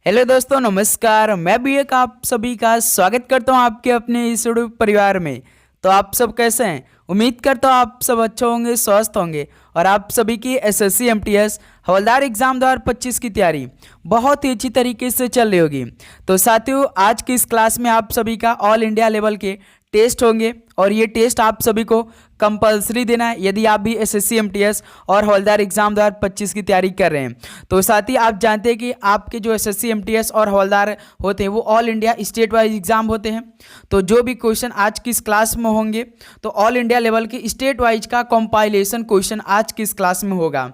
Hello दोस्तों, नमस्कार। मैं भी एक आप सभी का स्वागत करता हूं आपके अपने इस यूट्यूब परिवार में। तो आप सब कैसे हैं? उम्मीद करता हूं आप सब अच्छे होंगे, स्वस्थ होंगे और आप सभी की एसएससी एमटीएस हवलदार एग्जाम 2025 की तैयारी बहुत ही अच्छी तरीके से चल रही होगी। तो साथियों, आज की इस क्लास में आप सभी का ऑल इंडिया लेवल के टेस्ट होंगे और ये टेस्ट आप सभी को कंपलसरी देना है यदि आप भी एसएससी एमटीएस और हवलदार एग्जाम 2025 की तैयारी कर रहे हैं। तो साथ ही आप जानते हैं कि आपके जो एसएससी एमटीएस और हवलदार होते हैं वो all India state wise exam होते हैं। तो जो भी क्वेश्चन आज की इस क्लास में होंगे तो ऑल इंडिया लेवल के स्टेट वाइज का कंपाइलेशन क्वेश्चन आज की इस क्लास में होगा।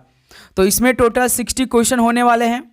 तो इसमें टोटल 60 क्वेश्चन होने वाले हैं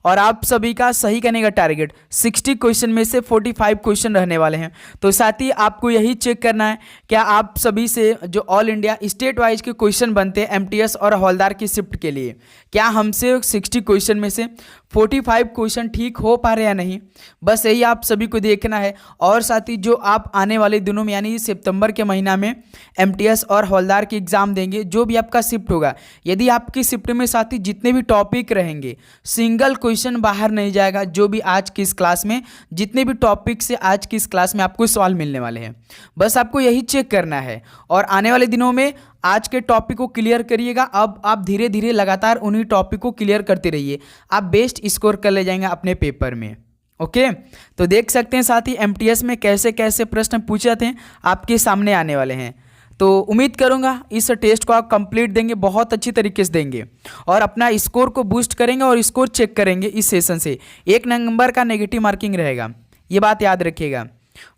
और आप सभी का सही करने का टारगेट 60 क्वेश्चन में से 45 क्वेश्चन रहने वाले हैं। तो साथ ही आपको यही चेक करना है क्या आप सभी से जो ऑल इंडिया स्टेट वाइज के क्वेश्चन बनते हैं एमटीएस और हवलदार की शिफ्ट के लिए, क्या हमसे 60 क्वेश्चन में से 45 क्वेश्चन ठीक हो पा रहे या नहीं, बस यही आप सभी को देखना है। और साथ ही जो आप आने वाले दिनों में यानी सितंबर के महीना में एमटीएस और हवलदार की एग्ज़ाम देंगे, जो भी आपका शिफ्ट होगा, यदि आपकी शिफ्ट में साथ ही जितने भी टॉपिक रहेंगे सिंगल क्वेश्चन बाहर नहीं जाएगा। जो भी आज की इस क्लास में जितने भी टॉपिक से आज की इस क्लास में आपको सवाल मिलने वाले हैं, बस आपको यही चेक करना है और आने वाले दिनों में आज के टॉपिक को क्लियर करिएगा। अब आप धीरे धीरे लगातार उन्हीं टॉपिक को क्लियर करते रहिए, आप बेस्ट स्कोर कर ले जाएंगे अपने पेपर में। ओके, तो देख सकते हैं साथ ही एमटीएस में कैसे कैसे प्रश्न पूछे थे आपके सामने आने वाले हैं। तो उम्मीद करूंगा इस टेस्ट को आप कंप्लीट देंगे, बहुत अच्छी तरीके से देंगे और अपना स्कोर को बूस्ट करेंगे और स्कोर चेक करेंगे। इस सेशन से 1 नंबर का नेगेटिव मार्किंग रहेगा, ये बात याद रखिएगा।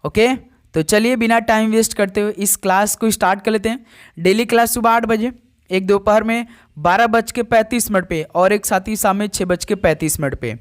ओके, तो चलिए बिना टाइम वेस्ट करते हुए इस क्लास को स्टार्ट कर लेते हैं। डेली क्लास सुबह 8 बजे, एक दोपहर में 12:35 पे और एक साथ ही शाम में 6:35 पे।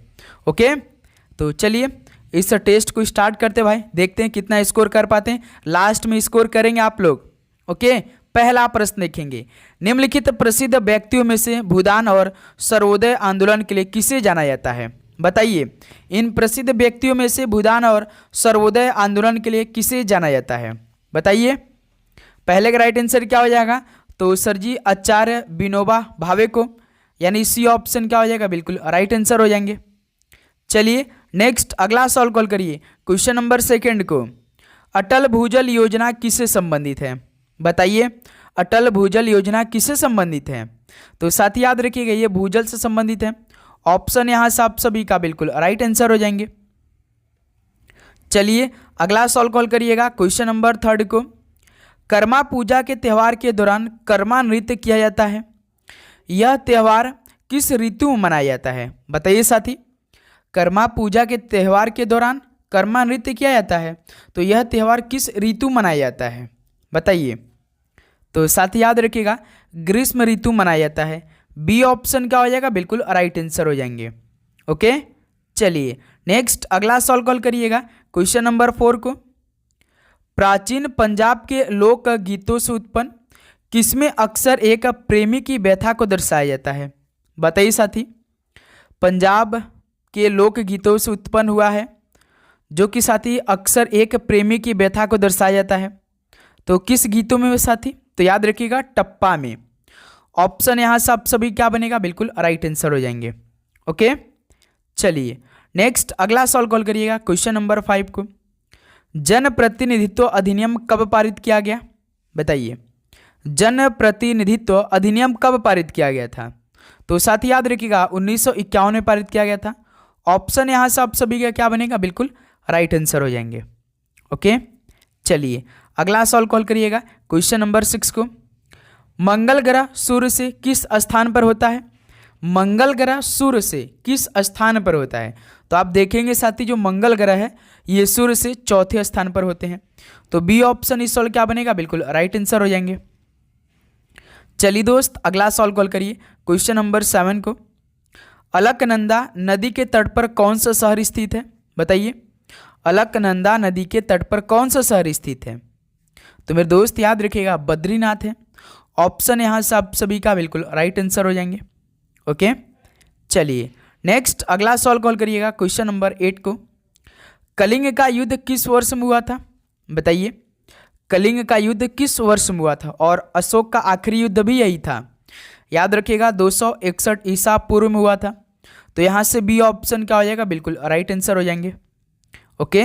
ओके, तो चलिए इस टेस्ट को स्टार्ट करते भाई, देखते हैं कितना स्कोर कर पाते हैं। लास्ट में स्कोर करेंगे आप लोग। ओके, पहला प्रश्न देखेंगे। निम्नलिखित प्रसिद्ध व्यक्तियों में से भूदान और सर्वोदय आंदोलन के लिए किसे जाना जाता है? बताइए, इन प्रसिद्ध व्यक्तियों में से भूदान और सर्वोदय आंदोलन के लिए किसे जाना जाता है? बताइए। पहले का राइट आंसर क्या हो जाएगा? तो सर जी आचार्य विनोबा भावे को, यानी सी ऑप्शन क्या हो जाएगा? बिल्कुल राइट आंसर हो जाएंगे। चलिए नेक्स्ट अगला सवाल कॉल करिए। क्वेश्चन नंबर 2 को, अटल भूजल योजना किससे संबंधित है? बताइए, अटल भूजल योजना किससे संबंधित है? तो साथ ही याद रखिएगा ये भूजल से संबंधित है। ऑप्शन यहां से आप सभी का बिल्कुल राइट आंसर हो जाएंगे। चलिए अगला सवाल कॉल करिएगा। क्वेश्चन नंबर 3 को, कर्मा पूजा के त्यौहार के दौरान कर्मा नृत्य किया जाता है, यह त्यौहार किस ऋतु में मनाया जाता है? बताइए साथी, कर्मा पूजा के त्यौहार के दौरान कर्मा नृत्य किया जाता है तो यह त्यौहार किस ऋतु मनाया जाता है? बताइए। तो साथ ही याद रखिएगा ग्रीष्म ऋतु मनाया जाता है। बी ऑप्शन क्या हो जाएगा? बिल्कुल राइट आंसर हो जाएंगे। ओके, चलिए नेक्स्ट अगला सवाल कॉल करिएगा। क्वेश्चन नंबर 4 को, प्राचीन पंजाब के लोक गीतों से उत्पन्न किसमें अक्सर एक प्रेमी की व्यथा को दर्शाया जाता है? बताइए साथी, पंजाब के लोक गीतों से उत्पन्न हुआ है जो कि साथी अक्सर एक प्रेमी की व्यथा को दर्शाया जाता है, तो किस गीतों में साथी? तो याद रखिएगा टप्पा में। ऑप्शन यहां से आप सभी क्या बनेगा? बिल्कुल राइट आंसर हो जाएंगे। ओके, चलिए नेक्स्ट अगला सवाल कॉल करिएगा। क्वेश्चन नंबर 5 को, जन प्रतिनिधित्व अधिनियम कब पारित किया गया? बताइए, जन प्रतिनिधित्व अधिनियम कब पारित किया गया था? तो साथ ही याद रखिएगा 1951 में पारित किया गया था। ऑप्शन यहां से आप सभी का क्या बनेगा? बिल्कुल राइट आंसर हो जाएंगे। ओके, चलिए अगला सवाल कॉल करिएगा। क्वेश्चन नंबर 6 को, मंगल ग्रह सूर्य से किस स्थान पर होता है? मंगल ग्रह सूर्य से किस स्थान पर होता है? तो आप देखेंगे साथी जो मंगल ग्रह है ये सूर्य से चौथे स्थान पर होते हैं, तो बी ऑप्शन इस सवाल क्या बनेगा? बिल्कुल राइट आंसर हो जाएंगे। चलिए दोस्त अगला सवाल कॉल करिए। क्वेश्चन नंबर 7 को, अलकनंदा नदी के तट पर कौन सा शहर स्थित है? बताइए, अलकनंदा नदी के तट पर कौन सा शहर स्थित है? तो मेरे दोस्त याद रखिएगा बद्रीनाथ है। ऑप्शन यहां से आप सभी का बिल्कुल राइट आंसर हो जाएंगे। ओके, चलिए नेक्स्ट अगला सवाल कॉल करिएगा। क्वेश्चन नंबर 8 को, कलिंग का युद्ध किस वर्ष में हुआ था? बताइए, कलिंग का युद्ध किस वर्ष में हुआ था? और अशोक का आखिरी युद्ध भी यही था। याद रखिएगा 261 ईसा पूर्व में हुआ था। तो यहाँ से बी ऑप्शन क्या हो जाएगा, बिल्कुल राइट आंसर हो जाएंगे। ओके,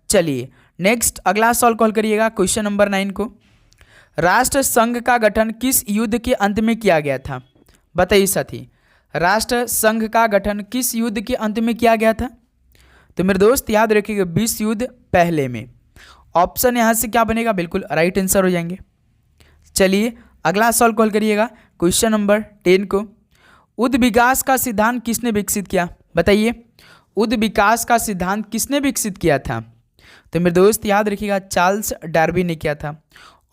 चलिए नेक्स्ट अगला सवाल कॉल करिएगा क्वेश्चन नंबर 9 को। राष्ट्र संघ का गठन किस युद्ध के अंत में किया गया था? बताइए साथी, राष्ट्र संघ का गठन किस युद्ध के अंत में किया गया था? तो मेरे दोस्त याद रखिएगा, विश्व युद्ध पहले में। ऑप्शन यहाँ से क्या बनेगा, बिल्कुल राइट आंसर हो जाएंगे। चलिए अगला सवाल कॉल करिएगा क्वेश्चन नंबर 10 को। उद्ध विकास का सिद्धांत किसने विकसित किया? बताइए, उद्ध विकास का सिद्धांत किसने विकसित किया था? तो मेरे दोस्त याद रखिएगा, चार्ल्स डार्विन ने किया था।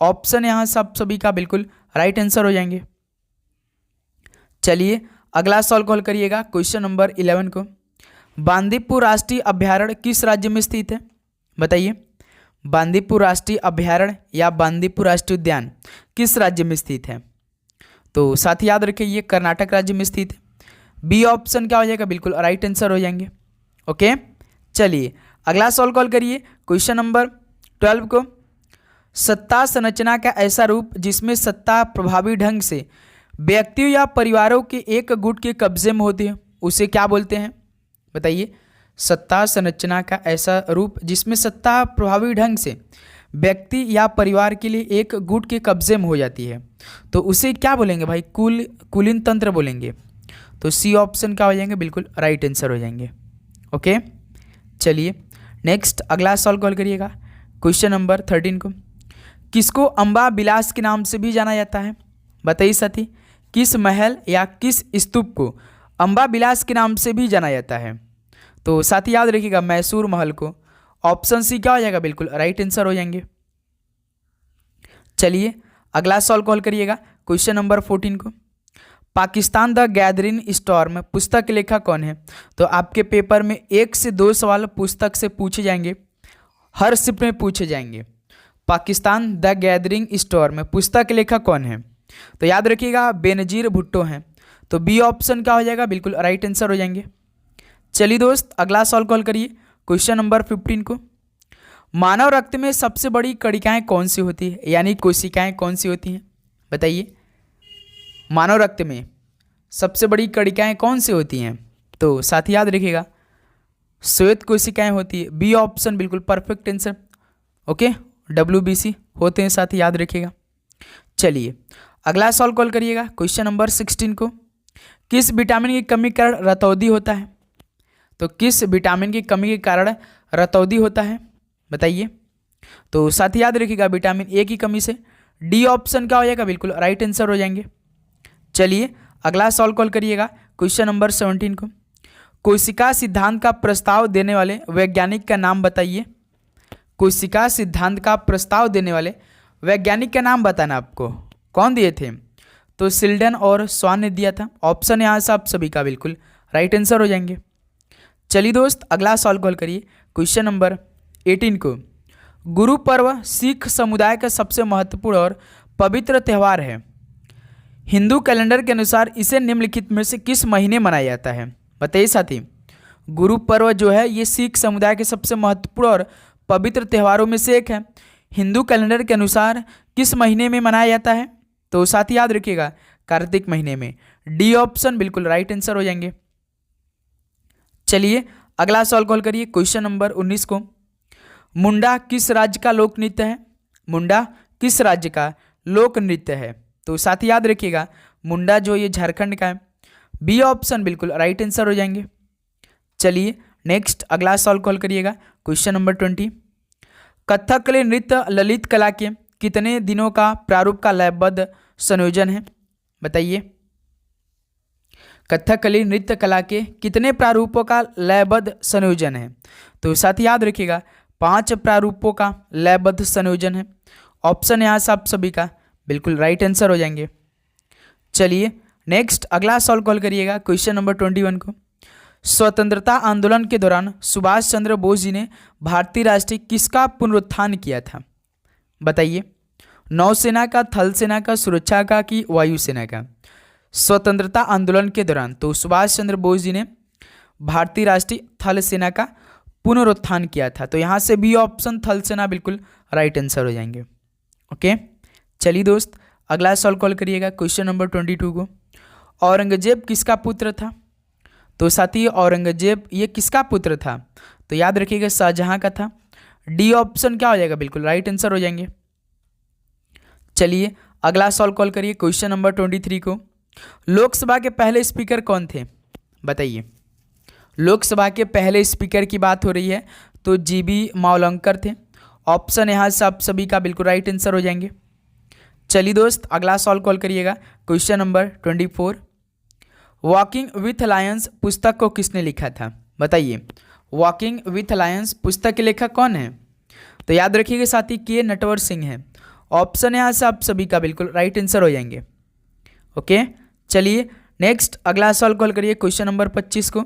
ऑप्शन यहाँ सब सभी का बिल्कुल राइट आंसर हो जाएंगे। चलिए अगला सवाल कॉल करिएगा क्वेश्चन नंबर 11 को। बांदीपुर राष्ट्रीय अभ्यारण्य किस राज्य में स्थित है? बताइए, बांदीपुर राष्ट्रीय अभ्यारण्य या बांदीपुर राष्ट्रीय उद्यान किस राज्य में स्थित है? तो साथ ही याद रखिए, ये कर्नाटक राज्य में स्थित है। बी ऑप्शन क्या हो जाएगा, बिल्कुल राइट आंसर हो जाएंगे। ओके, चलिए अगला सवाल कॉल करिए क्वेश्चन नंबर 12 को। सत्ता संरचना का ऐसा रूप जिसमें सत्ता प्रभावी ढंग से व्यक्तियों या परिवारों के एक गुट के कब्जे में होती है, उसे क्या बोलते हैं? बताइए, सत्ता संरचना का ऐसा रूप जिसमें सत्ता प्रभावी ढंग से व्यक्ति या परिवार के लिए एक गुट के कब्जे में हो जाती है, तो उसे क्या बोलेंगे भाई? कुलीन तंत्र बोलेंगे। तो सी ऑप्शन क्या हो जाएंगे, बिल्कुल राइट आंसर हो जाएंगे। ओके, चलिए नेक्स्ट अगला सवाल कॉल करिएगा क्वेश्चन नंबर 13 को। किसको अम्बा विलास के नाम से भी जाना जाता है? बताइए साथी, किस महल या किस स्तूप को अम्बा विलास के नाम से भी जाना जाता है? तो साथी याद रखिएगा, मैसूर महल को। ऑप्शन सी क्या हो जाएगा, बिल्कुल राइट आंसर हो जाएंगे। चलिए अगला सवाल कॉल करिएगा क्वेश्चन नंबर 14 को। पाकिस्तान द गैदरिंग स्टॉर्म पुस्तक के लेखक कौन है? तो आपके पेपर में 1 से 2 सवाल पुस्तक से पूछे जाएंगे, हर शिफ्ट में पूछे जाएंगे। पाकिस्तान द गैदरिंग स्टॉर्म पुस्तक के लेखक कौन है? तो याद रखिएगा, बेनजीर भुट्टो हैं। तो बी ऑप्शन क्या हो जाएगा, बिल्कुल राइट आंसर हो जाएंगे। चलिए दोस्त अगला सवाल कॉल करिए क्वेश्चन नंबर 15 को। मानव रक्त में सबसे बड़ी कणिकाएं कौन सी होती है, यानी कोशिकाएं कौन सी होती हैं? बताइए, मानव रक्त में सबसे बड़ी कणिकाएं कौन सी होती हैं? तो साथ ही याद रखिएगा, श्वेत कोशिकाएं होती है। बी ऑप्शन बिल्कुल परफेक्ट आंसर। ओके, WBC होते हैं, साथ ही याद रखिएगा। चलिए अगला सवाल कॉल करिएगा क्वेश्चन नंबर 16 को। किस विटामिन की कमी के कारण रतौंधी होता है? तो किस विटामिन की कमी के कारण रतौंधी होता है? बताइए। तो साथ ही याद रखिएगा, विटामिन ए की कमी से। डी ऑप्शन क्या हो जाएगा, बिल्कुल राइट आंसर हो जाएंगे। चलिए अगला सवाल कॉल करिएगा क्वेश्चन नंबर 17 को। कोशिका सिद्धांत का प्रस्ताव देने वाले वैज्ञानिक का नाम बताइए। कोशिका सिद्धांत का प्रस्ताव देने वाले वैज्ञानिक का नाम बताना आपको, कौन दिए थे? तो सिल्डन और स्वान ने दिया था। ऑप्शन यहाँ से आप सभी का बिल्कुल राइट आंसर हो जाएंगे। चलिए दोस्त अगला सवाल कॉल करिए क्वेश्चन नंबर 18 को। गुरु पर्व सिख समुदाय का सबसे महत्वपूर्ण और पवित्र त्यौहार है। हिंदू कैलेंडर के अनुसार इसे निम्नलिखित में से किस महीने मनाया जाता है? बताइए साथी, गुरु पर्व जो है ये सिख समुदाय के सबसे महत्वपूर्ण और पवित्र त्योहारों में से एक है। हिंदू कैलेंडर के अनुसार किस महीने में मनाया जाता है? तो साथ ही याद रखिएगा, कार्तिक महीने में। डी ऑप्शन बिल्कुल राइट आंसर हो जाएंगे। चलिए अगला सवाल कॉल करिए क्वेश्चन नंबर 19 को। मुंडा किस राज्य का लोक नृत्य है? मुंडा किस राज्य का लोक नृत्य है? तो साथ ही याद रखिएगा, मुंडा जो ये झारखंड का है। बी ऑप्शन बिल्कुल राइट आंसर हो जाएंगे। चलिए नेक्स्ट अगला सवाल कॉल करिएगा क्वेश्चन नंबर 20। कथकली नृत्य ललित कला के कितने दिनों का प्रारूप का लयबद्ध संयोजन है? बताइए, कथकली नृत्य कला के कितने प्रारूपों का लयबद्ध संयोजन है? तो साथ ही याद रखिएगा, 5 प्रारूपों का लयबद्ध संयोजन है। ऑप्शन यहाँ से आप सभी का बिल्कुल राइट आंसर हो जाएंगे। चलिए नेक्स्ट अगला सवाल कॉल करिएगा क्वेश्चन नंबर 21 को। स्वतंत्रता आंदोलन के दौरान सुभाष चंद्र बोस जी ने भारतीय राष्ट्रीय किसका पुनरुत्थान किया था? बताइए, नौसेना का, थल सेना का, सुरक्षा का कि वायुसेना का? स्वतंत्रता आंदोलन के दौरान तो सुभाष चंद्र बोस जी ने भारतीय राष्ट्रीय थल सेना का पुनरुत्थान किया था। तो यहाँ से बी ऑप्शन थल सेना बिल्कुल राइट आंसर हो जाएंगे। ओके, चलिए दोस्त अगला सवाल कॉल करिएगा क्वेश्चन नंबर 22 को। औरंगजेब किसका पुत्र था? तो साथी औरंगजेब ये किसका पुत्र था? तो याद रखिएगा शाहजहां का था। डी ऑप्शन क्या हो जाएगा? बिल्कुल राइट आंसर हो जाएंगे। चलिए अगला सॉल्व कॉल करिए क्वेश्चन नंबर 23 को। लोकसभा के पहले स्पीकर कौन थे? बताइए। लोकसभा के पहले स्पीकर की बात हो रही है तो जीबी मावलंकर थे। ऑप्शन यहाँ से आप सभी का बिल्कुल राइट आंसर हो जाएंगे। चलिए दोस्त अगला सॉल्व कॉल करिएगा question number 24। Walking with Lions पुस्तक को किसने लिखा था? बताइए। वॉकिंग विथ लायंस पुस्तक के लेखक कौन है? तो याद रखिएगा साथी के नटवर सिंह है। ऑप्शन यहाँ से आप सभी का बिल्कुल राइट आंसर हो जाएंगे। ओके चलिए नेक्स्ट अगला सॉल्व कॉल करिए क्वेश्चन नंबर 25 को।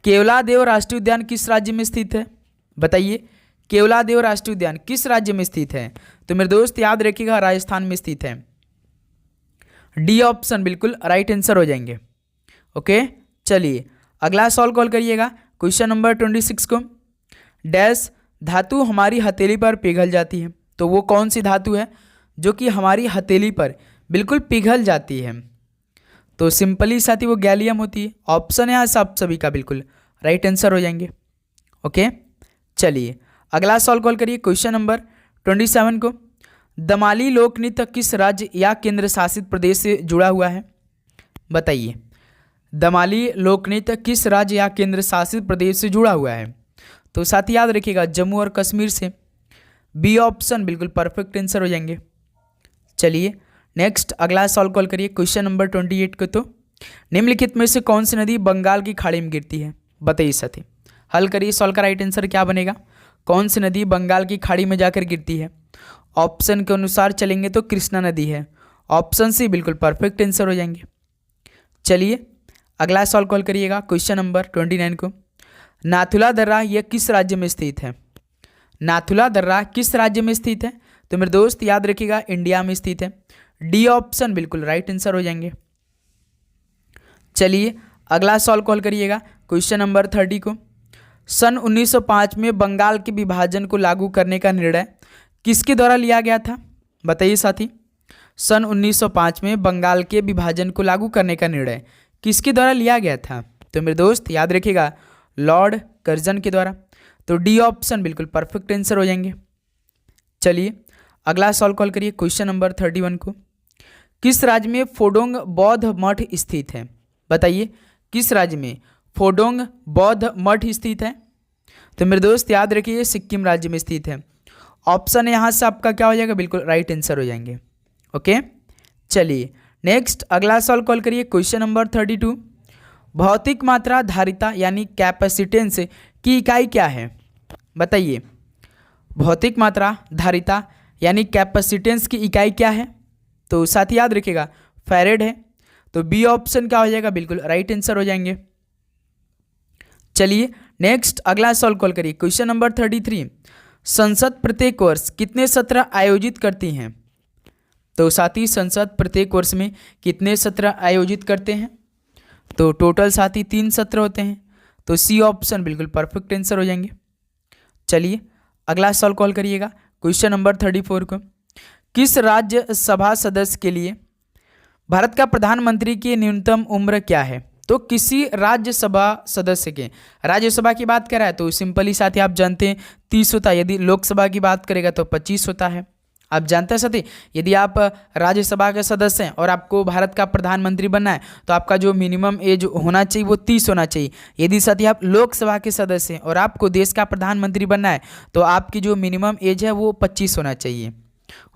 केवलादेव राष्ट्रीय उद्यान किस राज्य में स्थित है? बताइए। केवलादेव राष्ट्रीय उद्यान किस राज्य में स्थित है? तो मेरे दोस्त याद रखिएगा राजस्थान में स्थित है। डी ऑप्शन बिल्कुल राइट आंसर हो जाएंगे। ओके चलिए अगला सॉल्व कॉल करिएगा क्वेश्चन नंबर 26 को। डैश धातु हमारी हथेली पर पिघल जाती है। तो वो कौन सी धातु है जो कि हमारी हथेली पर बिल्कुल पिघल जाती है? तो सिंपली साथी वो गैलियम होती है। ऑप्शन है आप सभी का बिल्कुल राइट आंसर हो जाएंगे। ओके चलिए अगला सॉल्व कॉल करिए क्वेश्चन नंबर 27 को। दमाली लोक नृत्य किस राज्य या केंद्र शासित प्रदेश से जुड़ा हुआ है? बताइए। दमाली लोक नृत्य किस राज्य या केंद्र शासित प्रदेश से जुड़ा हुआ है? तो साथ ही याद रखिएगा जम्मू और कश्मीर से। बी ऑप्शन बिल्कुल परफेक्ट आंसर हो जाएंगे। चलिए नेक्स्ट अगला सॉल्व कॉल करिए क्वेश्चन नंबर 28 को। तो निम्नलिखित में से कौन सी नदी बंगाल की खाड़ी में गिरती है? बताइए साथी। हल करिए सॉल्व का राइट आंसर क्या बनेगा? कौन सी नदी बंगाल की खाड़ी में जाकर गिरती है? ऑप्शन के अनुसार चलेंगे तो कृष्णा नदी है। ऑप्शन सी बिल्कुल परफेक्ट आंसर हो जाएंगे। चलिए अगला सॉल्व कॉल करिएगा क्वेश्चन नंबर 29 को। नाथुला दर्रा यह किस राज्य में स्थित है? नाथुला दर्रा किस राज्य में स्थित है? तो मेरे दोस्त याद रखिएगा इंडिया में स्थित है। डी ऑप्शन बिल्कुल राइट आंसर हो जाएंगे। चलिए अगला सॉल्व कॉल करिएगा क्वेश्चन नंबर 30 को। सन 1905 में बंगाल के विभाजन को लागू करने का निर्णय किसके द्वारा लिया गया था? बताइए साथी। सन 1905 में बंगाल के विभाजन को लागू करने का निर्णय किसके द्वारा लिया गया था? तो मेरे दोस्त याद रखिएगा लॉर्ड कर्जन के द्वारा। तो डी ऑप्शन बिल्कुल परफेक्ट आंसर हो जाएंगे। चलिए अगला सॉल्व कॉल करिए क्वेश्चन नंबर 31 को। किस राज्य में फोडोंग बौद्ध मठ स्थित है? बताइए। किस राज्य में फोडोंग बौद्ध मठ स्थित है? तो मेरे दोस्त याद रखिए सिक्किम राज्य में स्थित है। ऑप्शन यहाँ से आपका क्या हो जाएगा? बिल्कुल राइट आंसर हो जाएंगे। ओके चलिए नेक्स्ट अगला सॉल्व कॉल करिए क्वेश्चन नंबर 32। भौतिक मात्रा धारिता यानी कैपेसिटेंस की इकाई क्या है? बताइए। भौतिक मात्रा धारिता यानी कैपेसिटेंस की इकाई क्या है? तो साथ ही याद रखिएगा फैरेड है। तो बी ऑप्शन क्या हो जाएगा? बिल्कुल राइट आंसर हो जाएंगे। चलिए नेक्स्ट अगला सॉल्व कॉल करिए क्वेश्चन नंबर 33। संसद प्रत्येक वर्ष कितने सत्र आयोजित करती हैं? तो साथी संसद प्रत्येक वर्ष में कितने सत्र आयोजित करते हैं? तो टोटल साथी 3 सत्र होते हैं। तो सी ऑप्शन बिल्कुल परफेक्ट आंसर हो जाएंगे। चलिए अगला सॉल्व कॉल करिएगा क्वेश्चन नंबर 34 को। किस राज्यसभा सदस्य के लिए भारत का प्रधानमंत्री की न्यूनतम उम्र क्या है? तो किसी राज्यसभा सदस्य के, राज्यसभा की बात कर रहा है तो सिंपली साथी आप जानते हैं 30 होता है। यदि लोकसभा की बात करेगा तो 25 होता है। आप जानते हैं साथी यदि आप राज्यसभा के सदस्य हैं और आपको भारत का प्रधानमंत्री बनना है तो आपका जो मिनिमम एज होना चाहिए वो 30 होना चाहिए। यदि साथी आप लोकसभा के सदस्य हैं और आपको देश का प्रधानमंत्री बनना है तो आपकी जो मिनिमम एज है वो 25 होना चाहिए।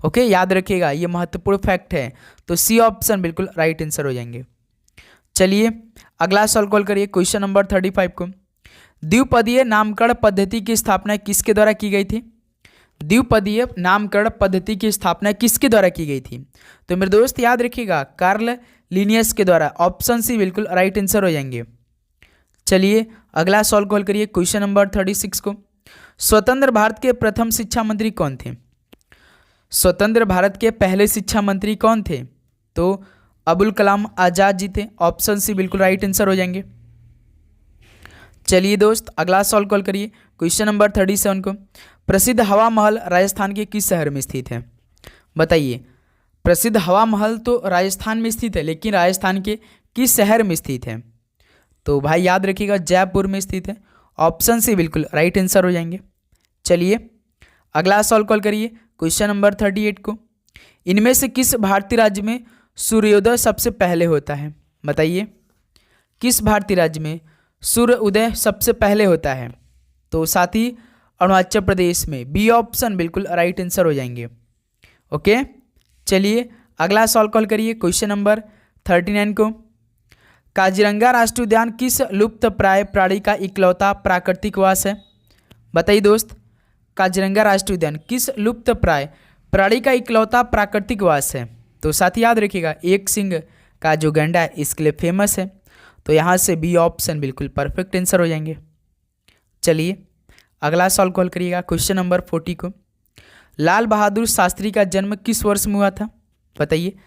ओके याद रखिएगा ये महत्वपूर्ण फैक्ट है। तो सी ऑप्शन बिल्कुल राइट आंसर हो जाएंगे। चलिए अगला सॉल्व कॉल करिए क्वेश्चन नंबर 35 को। द्विपदीय नामकरण पद्धति की स्थापना किसके द्वारा की गई थी? द्विपदीय नामकरण पद्धति की स्थापना किसके द्वारा की गई थी? तो मेरे दोस्त याद रखिएगा कार्ल लिनियस के द्वारा। ऑप्शन सी बिल्कुल राइट आंसर हो जाएंगे। चलिए अगला सॉल्व कॉल करिए क्वेश्चन नंबर 36 को। स्वतंत्र भारत के प्रथम शिक्षा मंत्री कौन थे? स्वतंत्र भारत के पहले शिक्षा मंत्री कौन थे? तो अबुल कलाम आजाद जी थे। ऑप्शन सी बिल्कुल राइट आंसर हो जाएंगे। चलिए दोस्त अगला सॉल्व कॉल करिए क्वेश्चन नंबर 37 को। प्रसिद्ध हवा महल राजस्थान के किस शहर में स्थित है? बताइए। प्रसिद्ध हवा महल तो राजस्थान में स्थित है लेकिन राजस्थान के किस शहर में स्थित है? तो भाई याद रखिएगा जयपुर में स्थित है। ऑप्शन सी बिल्कुल राइट आंसर हो जाएंगे। चलिए अगला सॉल्व कॉल करिए क्वेश्चन नंबर 38 को। इनमें से किस भारतीय राज्य में सूर्योदय सबसे पहले होता है? बताइए किस भारतीय राज्य में सूर्य उदय सबसे पहले होता है? तो साथ ही अरुणाचल प्रदेश में। बी ऑप्शन बिल्कुल राइट आंसर हो जाएंगे। ओके चलिए अगला सॉल्व कॉल करिए क्वेश्चन नंबर 39 को। काजीरंगा राष्ट्रीय उद्यान किस लुप्त प्राय प्राणी का इकलौता प्राकृतिक वास है? बताइए दोस्त, काजीरंगा राष्ट्रीय उद्यान किस लुप्त प्राय प्राणी का इकलौता प्राकृतिक वास है? तो साथ ही याद रखिएगा एक सिंह का जो गैंडा है इसके लिए फेमस है। तो यहाँ से बी ऑप्शन बिल्कुल परफेक्ट आंसर हो जाएंगे। चलिए अगला सॉल्व कॉल करिएगा क्वेश्चन नंबर 40 को। लाल बहादुर शास्त्री का जन्म किस वर्ष में हुआ था? बताइए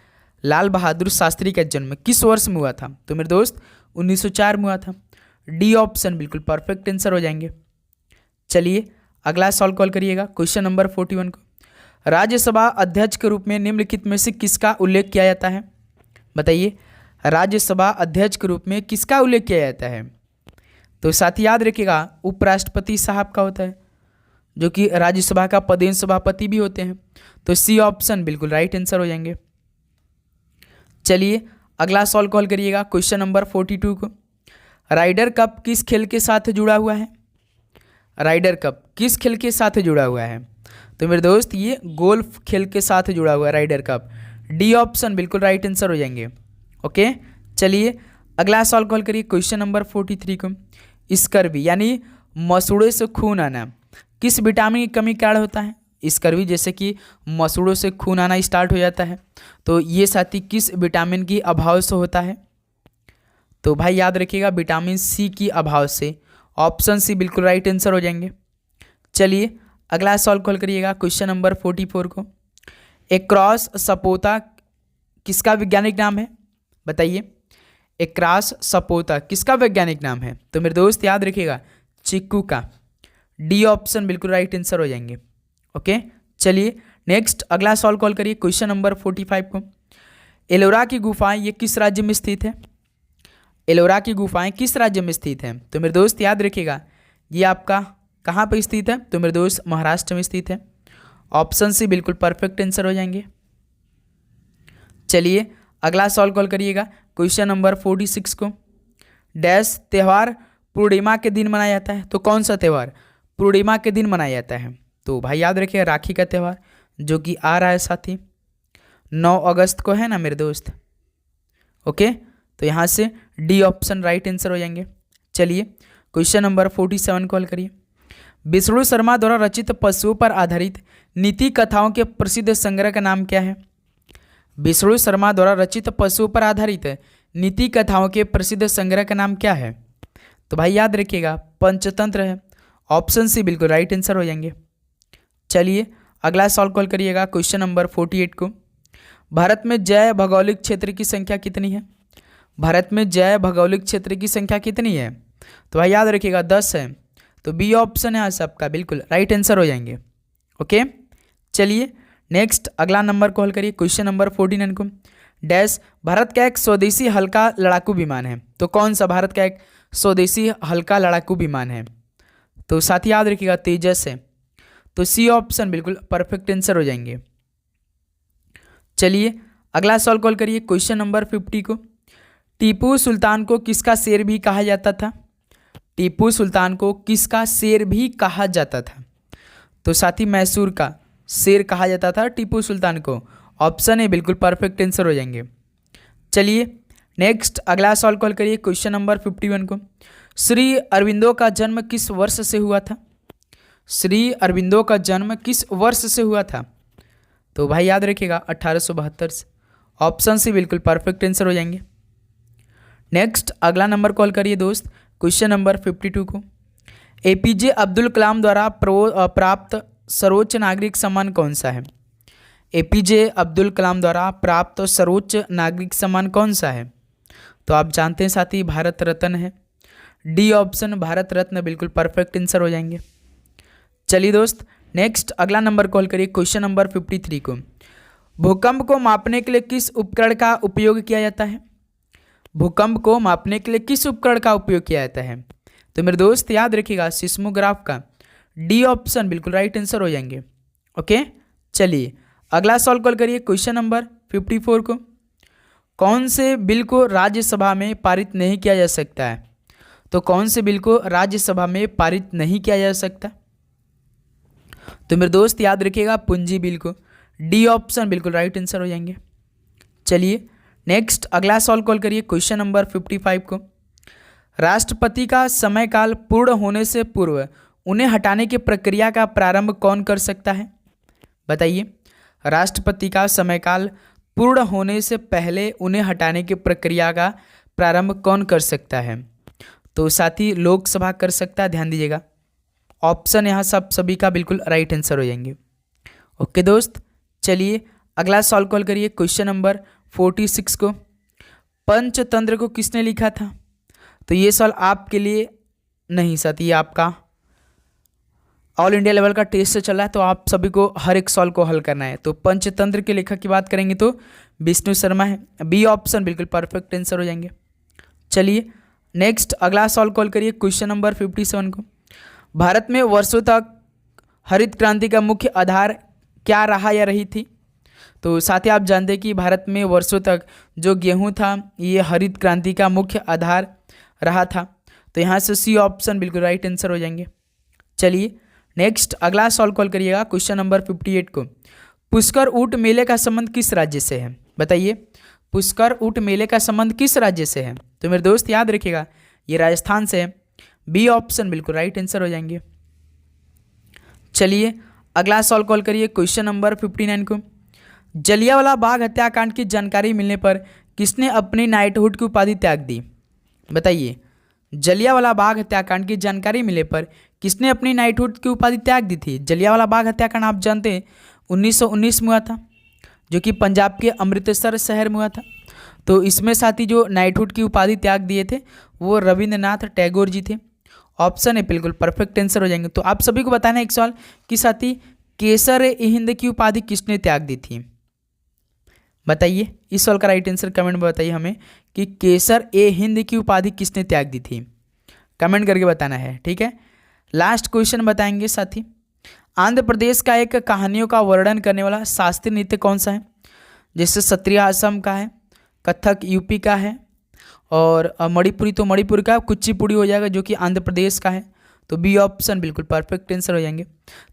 लाल बहादुर शास्त्री का जन्म किस वर्ष में हुआ था? तो मेरे दोस्त 1904 में हुआ था। डी ऑप्शन बिल्कुल परफेक्ट आंसर हो जाएंगे। चलिए अगला सॉल्व कॉल करिएगा क्वेश्चन नंबर 41 को। राज्यसभा अध्यक्ष के रूप में निम्नलिखित में से किसका उल्लेख किया जाता है? बताइए राज्यसभा अध्यक्ष के रूप में किसका उल्लेख किया जाता है? तो साथ ही याद रखिएगा उपराष्ट्रपति साहब का होता है, जो कि राज्यसभा का पदेन सभापति भी होते हैं। तो सी ऑप्शन बिल्कुल राइट आंसर हो जाएंगे। चलिए अगला सॉल्व कॉल करिएगा क्वेश्चन नंबर 42 को। राइडर कप किस खेल के साथ जुड़ा हुआ है? राइडर कप किस खेल के साथ जुड़ा हुआ है? तो मेरे दोस्त ये गोल्फ खेल के साथ जुड़ा हुआ है राइडर कप। डी ऑप्शन बिल्कुल राइट आंसर हो जाएंगे। ओके चलिए अगला सॉल्व कॉल करिए क्वेश्चन नंबर 43 को। स्कर्वी यानी मसूड़े से खून आना किस विटामिन की कमी के कारण होता है? स्कर्वी जैसे कि मसूड़ों से खून आना स्टार्ट हो जाता है, तो ये साथी किस विटामिन की अभाव से होता है? तो भाई याद रखिएगा विटामिन सी की अभाव से। ऑप्शन सी बिल्कुल राइट आंसर हो जाएंगे। चलिए अगला सॉल्व कॉल करिएगा क्वेश्चन नंबर 44 को। एक्रोस सपोता किसका वैज्ञानिक नाम है? बताइए एक्रोस सपोता किसका वैज्ञानिक नाम है? तो मेरे दोस्त याद रखिएगा चिक्कू का। डी ऑप्शन बिल्कुल राइट आंसर हो जाएंगे। ओके चलिए नेक्स्ट अगला सॉल्व कॉल करिए क्वेश्चन नंबर 45 को। एलोरा की गुफाएं ये किस राज्य में स्थित है? एलोरा की गुफाएं किस राज्य में स्थित है? तो मेरे दोस्त याद रखिएगा ये आपका कहाँ पर स्थित है? तो मेरे दोस्त महाराष्ट्र में स्थित है। ऑप्शन सी बिल्कुल परफेक्ट आंसर हो जाएंगे। चलिए अगला सॉल्व कॉल करिएगा क्वेश्चन नंबर 46 को। डैश त्यौहार पूर्णिमा के दिन मनाया जाता है? तो कौन सा त्यौहार पूर्णिमा के दिन मनाया जाता है? तो भाई याद रखिए राखी का त्यौहार, जो कि आ रहा है साथी 9 अगस्त को है ना मेरे दोस्त। ओके तो यहाँ से डी ऑप्शन राइट आंसर हो जाएंगे। चलिए क्वेश्चन नंबर 47 कॉल करिए। विष्णु शर्मा द्वारा रचित पशुओं पर आधारित नीति कथाओं के प्रसिद्ध संग्रह का नाम क्या है? विष्णु शर्मा द्वारा रचित पशुओं पर आधारित नीति कथाओं के प्रसिद्ध संग्रह का नाम क्या है? तो भाई याद रखिएगा पंचतंत्र है। ऑप्शन सी बिल्कुल राइट आंसर हो जाएंगे। चलिए अगला सॉल्व कॉल करिएगा क्वेश्चन नंबर 48 को। भारत में जैव भौगोलिक क्षेत्र की संख्या कितनी है? भारत में जैव भौगोलिक क्षेत्र की संख्या कितनी है? तो भाई याद रखिएगा 10 है। तो बी ऑप्शन है सबका बिल्कुल राइट आंसर हो जाएंगे। ओके चलिए नेक्स्ट अगला नंबर कॉल करिए क्वेश्चन नंबर 49 को। डैश भारत का एक स्वदेशी हल्का लड़ाकू विमान है? तो कौन सा भारत का एक स्वदेशी हल्का लड़ाकू विमान है? तो साथ ही याद रखिएगा तेजस है। तो सी ऑप्शन बिल्कुल परफेक्ट आंसर हो जाएंगे। चलिए अगला सॉल्व कॉल करिए क्वेश्चन नंबर 50 को। टीपू सुल्तान को किसका शेर भी कहा जाता था? टीपू सुल्तान को किसका शेर भी कहा जाता था? तो साथी मैसूर का शेर कहा जाता था टीपू सुल्तान को। ऑप्शन ए बिल्कुल परफेक्ट आंसर हो जाएंगे। चलिए नेक्स्ट अगला सॉल्व कॉल करिए क्वेश्चन नंबर 51 को। श्री अरविंदो का जन्म किस वर्ष से हुआ था? श्री अरविंदो का जन्म किस वर्ष से हुआ था? तो भाई याद रखिएगा 1872 से। ऑप्शन सी बिल्कुल परफेक्ट आंसर हो जाएंगे। नेक्स्ट अगला नंबर कॉल करिए दोस्त क्वेश्चन नंबर 52 को। एपीजे अब्दुल कलाम द्वारा प्राप्त सर्वोच्च नागरिक सम्मान कौन सा है? एपीजे अब्दुल कलाम द्वारा प्राप्त सर्वोच्च नागरिक सम्मान कौन सा है? तो आप जानते हैं साथी भारत रत्न है। डी ऑप्शन भारत रत्न बिल्कुल परफेक्ट आंसर हो जाएंगे। चलिए दोस्त नेक्स्ट अगला नंबर कॉल करिए क्वेश्चन नंबर 53 को। भूकंप को मापने के लिए किस उपकरण का उपयोग किया जाता है? भूकंप को मापने के लिए किस उपकरण का उपयोग किया जाता है? तो मेरे दोस्त याद रखिएगा सिस्मोग्राफ का। डी ऑप्शन बिल्कुल राइट आंसर हो जाएंगे। ओके, चलिए अगला सॉल्व कॉल करिए क्वेश्चन नंबर 54 को। कौन से बिल को राज्यसभा में पारित नहीं किया जा सकता है? तो कौन से बिल को राज्यसभा में पारित नहीं किया जा सकता? तो मेरे दोस्त याद रखिएगा पूंजी बिल को। डी ऑप्शन बिल्कुल राइट आंसर हो जाएंगे। चलिए नेक्स्ट अगला सॉल्व कॉल करिए क्वेश्चन नंबर 55 को। राष्ट्रपति का समयकाल पूर्ण होने से पूर्व उन्हें हटाने की प्रक्रिया का प्रारंभ कौन कर सकता है? बताइए, राष्ट्रपति का समयकाल पूर्ण होने से पहले उन्हें हटाने की प्रक्रिया का प्रारंभ कौन कर सकता है? तो साथी लोकसभा कर सकता है, ध्यान दीजिएगा। ऑप्शन यहाँ सभी का बिल्कुल राइट आंसर हो जाएंगे। ओके दोस्त, चलिए अगला सॉल्व कॉल करिए क्वेश्चन नंबर 46 को। पंचतंत्र को किसने लिखा था? तो ये सवाल आपके लिए नहीं साथी, ये आपका ऑल इंडिया लेवल का टेस्ट से चल रहा है, तो आप सभी को हर एक सवाल को हल करना है। तो पंचतंत्र के लेखक की बात करेंगे तो विष्णु शर्मा है। बी ऑप्शन बिल्कुल परफेक्ट आंसर हो जाएंगे। चलिए नेक्स्ट अगला सॉल्व कॉल करिए क्वेश्चन नंबर 57 को। भारत में वर्षों तक हरित क्रांति का मुख्य आधार क्या रहा या रही थी? तो साथ ही आप जानते हैं कि भारत में वर्षों तक जो गेहूं था ये हरित क्रांति का मुख्य आधार रहा था। तो यहाँ से सी ऑप्शन बिल्कुल राइट आंसर हो जाएंगे। चलिए नेक्स्ट अगला सॉल्व कॉल करिएगा क्वेश्चन नंबर 58 को। पुष्कर ऊंट मेले का संबंध किस राज्य से है? बताइए, पुष्कर ऊंट मेले का संबंध किस राज्य से है? तो मेरे दोस्त याद रखिएगा ये राजस्थान से है। बी ऑप्शन बिल्कुल राइट आंसर हो जाएंगे। चलिए अगला सॉल्व कॉल करिए क्वेश्चन नंबर 59 को। जलियांवाला बाग हत्याकांड की जानकारी मिलने पर किसने अपनी नाइटहुड की उपाधि त्याग दी? बताइए, जलियांवाला बाग हत्याकांड की जानकारी मिलने पर किसने अपनी नाइटहुड की उपाधि त्याग दी थी? जलियांवाला बाग हत्याकांड आप जानते हैं 1919 में हुआ था, जो कि पंजाब के अमृतसर शहर में हुआ था। तो इसमें साथी जो नाइटहुड की उपाधि त्याग दिए थे वो रविंद्रनाथ टैगोर जी थे। ऑप्शन है बिल्कुल परफेक्ट आंसर हो जाएंगे। तो आप सभी को बताना है एक सवाल कि साथी केसर ए हिंद की उपाधि किसने त्याग दी थी? बताइए, इस सवाल का राइट आंसर कमेंट में बताइए हमें कि केसर ए हिंद की उपाधि किसने त्याग दी थी। कमेंट करके बताना है, ठीक है। लास्ट क्वेश्चन बताएंगे साथी। आंध्र प्रदेश का एक कहानियों का वर्णन करने वाला शास्त्रीय नृत्य कौन सा है? जैसे सत्रिय असम का है, कथक यूपी का है, और मणिपुरी तो मणिपुर का, कुचिपुड़ी हो जाएगा जो कि आंध्र प्रदेश का है। तो बी ऑप्शन बिल्कुल परफेक्ट आंसर हो जाएंगे।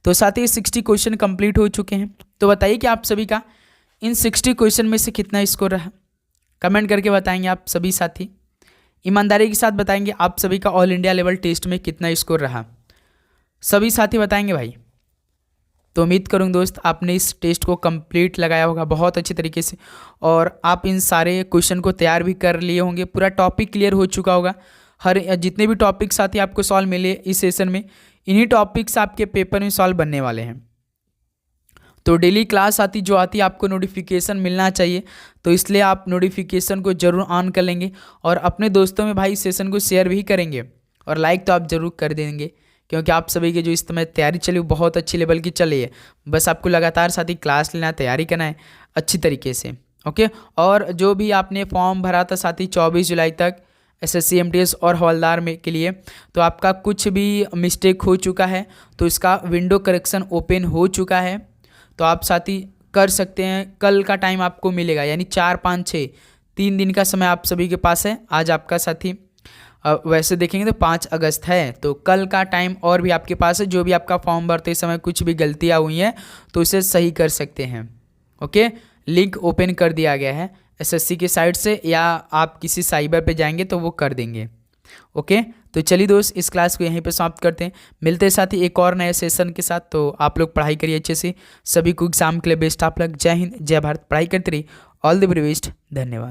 तो साथ ही 60 क्वेश्चन कंप्लीट हो चुके हैं। तो बताइए कि आप सभी का इन 60 क्वेश्चन में से कितना स्कोर रहा? कमेंट करके बताएंगे आप सभी साथी। ईमानदारी के साथ बताएंगे आप सभी का ऑल इंडिया लेवल टेस्ट में कितना स्कोर रहा, सभी साथी बताएंगे भाई। तो उम्मीद करूँ दोस्त आपने इस टेस्ट को कंप्लीट लगाया होगा बहुत अच्छी तरीके से, और आप इन सारे क्वेश्चन को तैयार भी कर लिए होंगे। पूरा टॉपिक क्लियर हो चुका होगा। हर जितने भी टॉपिक साथी आपको सॉल्व मिले इस सेशन में, इन्हीं टॉपिक्स आपके पेपर में सॉल्व बनने वाले हैं। तो डेली क्लास आती जो आती आपको नोटिफिकेशन मिलना चाहिए, तो इसलिए आप नोटिफिकेशन को जरूर ऑन कर लेंगे और अपने दोस्तों में भाई सेशन को शेयर भी करेंगे, और लाइक तो आप जरूर कर देंगे, क्योंकि आप सभी की जो इस समय तैयारी चली वो बहुत अच्छी लेवल की चली है। बस आपको लगातार साथ ही क्लास लेना, तैयारी करना है अच्छी तरीके से, ओके। और जो भी आपने फॉर्म भरा था साथी 24 जुलाई तक SSC MTS और हवलदार में के लिए, तो आपका कुछ भी मिस्टेक हो चुका है तो इसका विंडो करेक्शन ओपन हो चुका है। तो आप साथी कर सकते हैं, कल का टाइम आपको मिलेगा, यानी 4, 5, 6 3 दिन का समय आप सभी के पास है। आज आपका साथी वैसे देखेंगे तो 5 अगस्त है, तो कल का टाइम और भी आपके पास है। जो भी आपका फॉर्म भरते समय कुछ भी गलतियाँ हुई हैं तो इसे सही कर सकते हैं, ओके। लिंक ओपन कर दिया गया है SSC के साइट से, या आप किसी साइबर पे जाएंगे तो वो कर देंगे, ओके। तो चलिए दोस्त इस क्लास को यहीं पे समाप्त करते हैं। मिलते हैं साथ ही एक और नए सेशन के साथ। तो आप लोग पढ़ाई करिए अच्छे से, सभी को एग्जाम के लिए बेस्ट ऑफ लक। जय हिंद, जय भारत। पढ़ाई करते रहिए। All the very best. धन्यवाद।